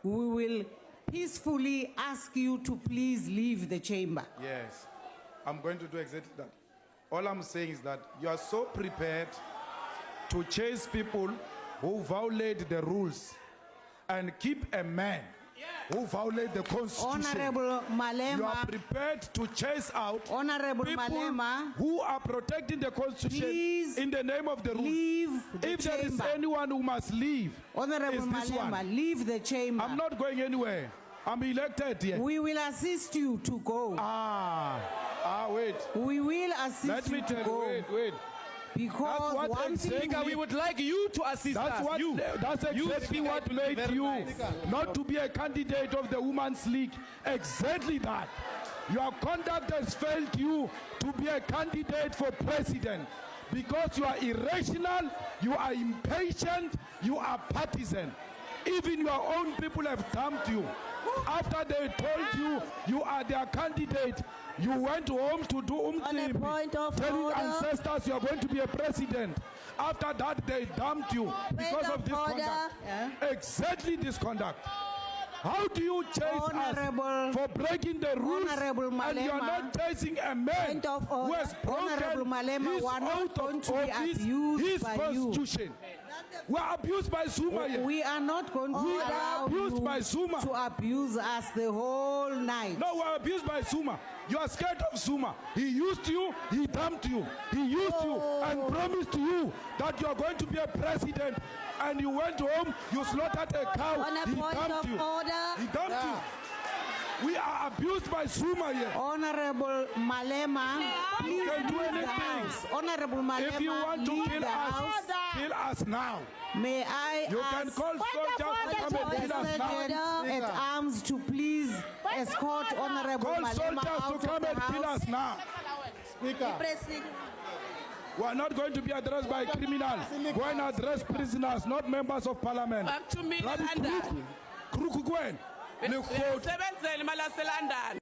we will peacefully ask you to please leave the chamber. Yes, I'm going to do exactly that. All I'm saying is that you are so prepared to chase people who violate the rules and keep a man who violate the constitution. Honorable You are Malema, prepared to chase out Honorable people Malema, who are protecting the constitution please in the name of the rules. leave the If there is chamber. anyone who must leave, Honorable is this Malema, one. leave the chamber. I'm not going anywhere. I'm elected here. We will assist you to go. Wait. We will assist Let me you to tell go. you, wait. Because what one I'm thing saying, We would like you to assist That's us. what. You. That's You exactly speak what it made very you nice. not to be a candidate of the Women's League. Exactly that. Your conduct has failed you to be a candidate for president because you are irrational, you are impatient, you are partisan. Even your own people have dumped you. After they told you you are their candidate, you went home to do point of telling order. ancestors you are going to be a president. After that, they dumped you because of this conduct. Exactly this conduct. How do you chase Honorable- us for breaking the rules Honorable and you are Malema, not chasing a man point of who order. has broken Honorable Malema, his we are not oath going of to be office, abused his by you. constitution? We are abused by Zuma here. We are not going to We are allow abused you by Zuma. to abuse us the whole night. No, we are abused by Zuma. You are scared of Zuma. He used you, he dumped you. He used you and promised you that you are going to be a president. And you went home, you slaughtered a cow. On a He point dumped of you. order. He dumped you. We are abused by Zuma here. Honorable Malema, please can do leave the anything. house. Honorable Malema, If you want to leave kill the house. kill us now. May I You can ask call soldiers to come and kill us now. Sergeant at arms to please escort Honorable Call Malema soldiers out to come of the and kill house. us now. We are not going to be addressed by criminals. Go and address prisoners, not members of parliament. Back to me, Rabi London. Kruku Gwen. Sebenzeni malaseLondon.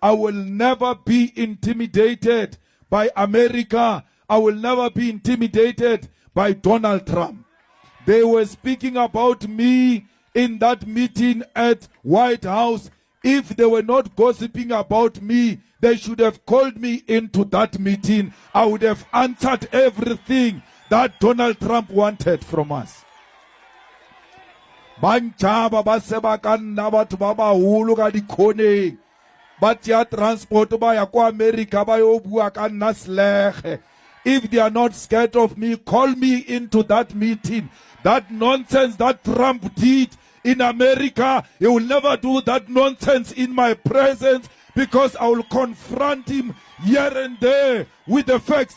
I will never be intimidated by America. I will never be intimidated by Donald Trump. They were speaking about me in that meeting at White House. If they were not gossiping about me, they should have called me into that meeting. I would have answered everything that Donald Trump wanted from us. Banchaba ba seba ka nna batho ba baholo ka dikhoneng ba tšea transport ba ya ko America ba yo bua ka nna selege. If they are not scared of me, call me into that meeting. That nonsense that Trump did in America, he will never do that nonsense in my presence because I will confront him here and there with the facts.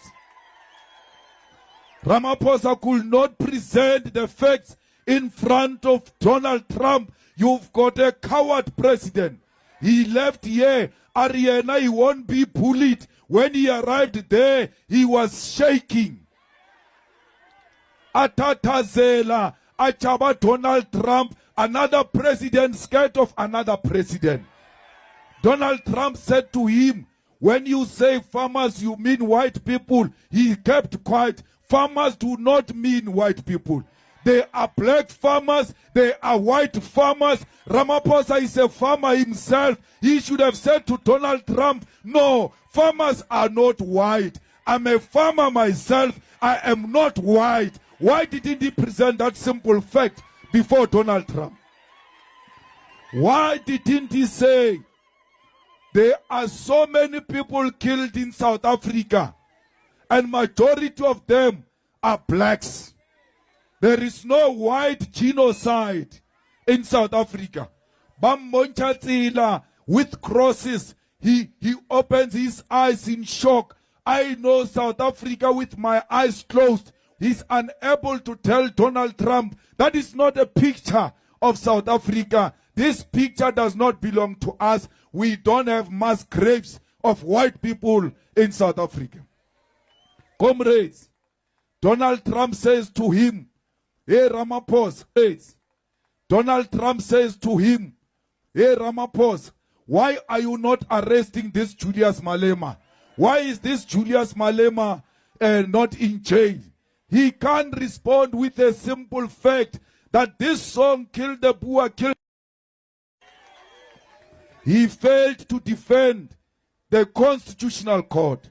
Ramaphosa could not present the facts in front of Donald Trump. You've got a coward president. He left here. Ariana, he won't be bullied. When he arrived there, he was shaking. Atatazela, Achaba Donald Trump, another president scared of another president. Donald Trump said to him, when you say farmers, you mean white people. He kept quiet. Farmers do not mean white people. They are black farmers. They are white farmers. Ramaphosa is a farmer himself. He should have said to Donald Trump, no, farmers are not white. I'm a farmer myself. I am not white. Why didn't he present that simple fact before Donald Trump? Why didn't he say, there are so many people killed in South Africa, and majority of them are blacks. There is no white genocide in South Africa. Bammonchatsila with crosses. He opens his eyes in shock. I know South Africa with my eyes closed. He's unable to tell Donald Trump that is not a picture of South Africa. This picture does not belong to us. We don't have mass graves of white people in South Africa. Comrades, Donald Trump says to him, hey Ramaphosa, Donald Trump says to him, hey Ramaphosa, why are you not arresting this Julius Malema? Why is this Julius Malema not in jail? He can't respond with a simple fact that this song, Kill the Boer, Kill He failed to defend the Constitutional Court.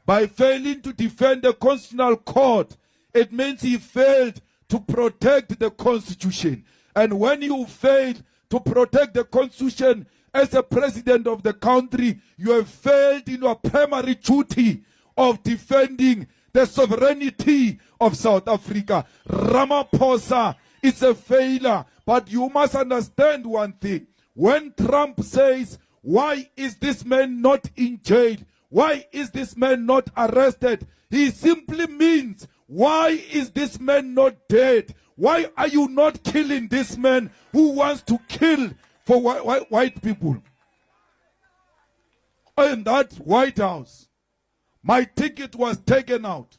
By failing to defend the Constitutional Court, it means he failed to protect the Constitution. And when you fail to protect the Constitution as a president of the country, you have failed in your primary duty of defending the sovereignty of South Africa. Ramaphosa is a failure, but you must understand one thing. When Trump says, why is this man not in jail? Why is this man not arrested? He simply means, why is this man not dead? Why are you not killing this man who wants to kill for white people? In that White House, my ticket was taken out.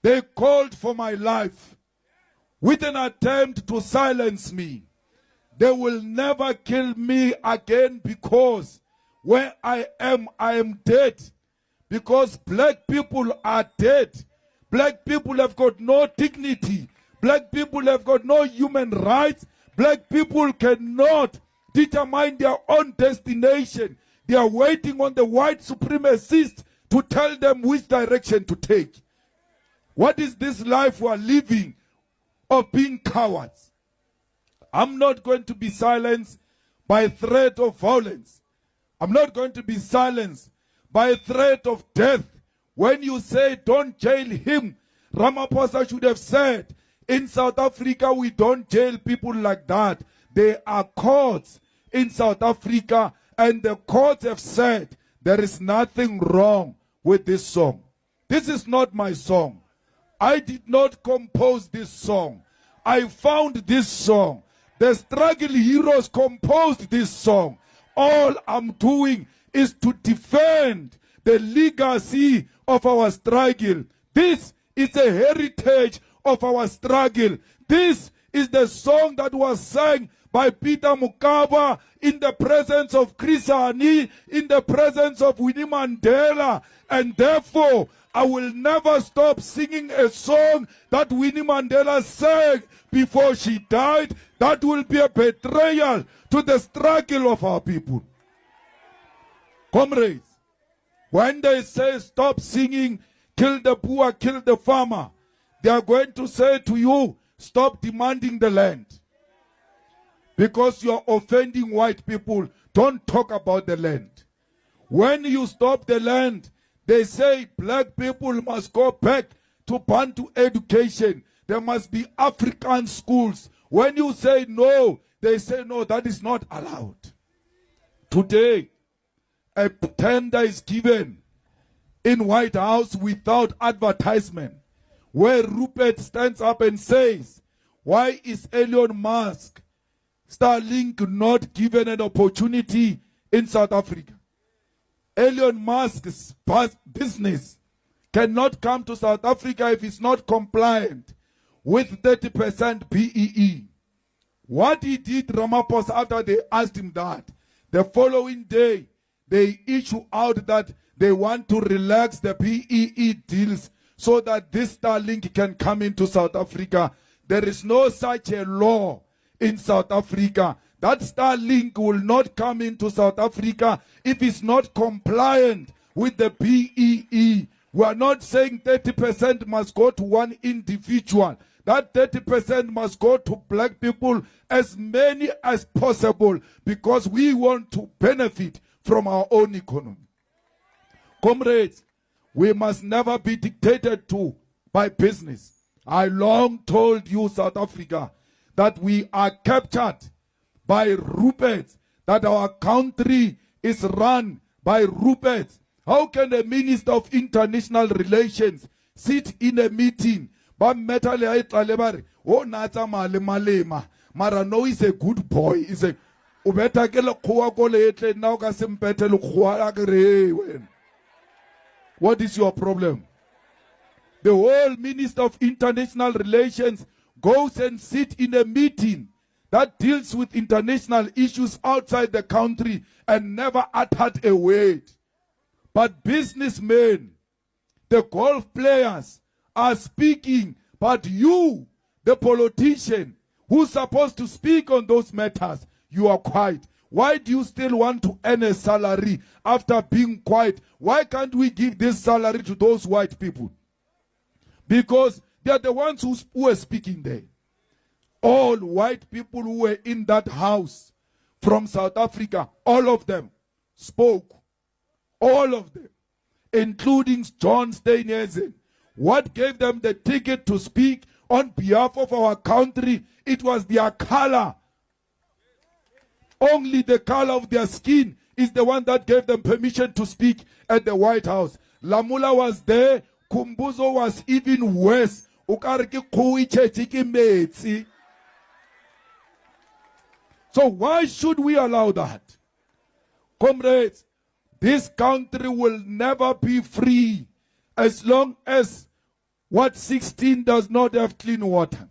They called for my life with an attempt to silence me. They will never kill me again because where I am dead. Because black people are dead. Black people have got no dignity. Black people have got no human rights. Black people cannot determine their own destination. They are waiting on the white supremacists to tell them which direction to take. What is this life we are living of being cowards? I'm not going to be silenced by threat of violence. I'm not going to be silenced by threat of death. When you say don't jail him, Ramaphosa should have said, in South Africa we don't jail people like that. There are courts in South Africa and the courts have said there is nothing wrong with this song. This is not my song. I did not compose this song. I found this song. The struggle heroes composed this song. All I'm doing is to defend the legacy of our struggle. This is a heritage of our struggle. This is the song that was sang by Peter Mokaba in the presence of Chris Hani, in the presence of Winnie Mandela. And therefore, I will never stop singing a song that Winnie Mandela sang before she died. That will be a betrayal to the struggle of our people. Comrades, when they say stop singing, kill the poor, kill the farmer, they are going to say to you, stop demanding the land. Because you are offending white people, don't talk about the land. When you stop the land, they say black people must go back to Bantu education. There must be African schools. When you say no, they say no, that is not allowed. Today, a tender is given in White House without advertisement, where Rupert stands up and says, why is Elon Musk, Starlink, not given an opportunity in South Africa? Elon Musk's business cannot come to South Africa if it's not compliant with 30% BEE. What he did, Ramaphosa, after they asked him that, the following day, they issue out that they want to relax the BEE deals so that this Starlink can come into South Africa. There is no such a law in South Africa. That Starlink will not come into South Africa if it's not compliant with the BEE. We are not saying 30% must go to one individual. That 30% must go to black people, as many as possible, because we want to benefit from our own economy. Comrades, we must never be dictated to by business. I long told you, South Africa, that we are captured by Ruperts, that our country is run by Ruperts. How can a minister of international relations sit in a meeting? Oh, Natsa Mara no is a good boy. Is a what is your problem? The whole Minister of International Relations goes and sits in a meeting that deals with international issues outside the country and never uttered a word. But businessmen, the golf players are speaking, but you, the politician, who's supposed to speak on those matters, you are quiet. Why do you still want to earn a salary after being quiet? Why can't we give this salary to those white people? Because they are the ones who are speaking there. All white people who were in that house from South Africa, all of them spoke. All of them, including John Steenhuisen. What gave them the ticket to speak on behalf of our country? It was their color. Only the color of their skin is the one that gave them permission to speak at the White House. Lamula was there. Kumbuzo was even worse. So why should we allow that? Comrades, this country will never be free as long as Ward 16 does not have clean water.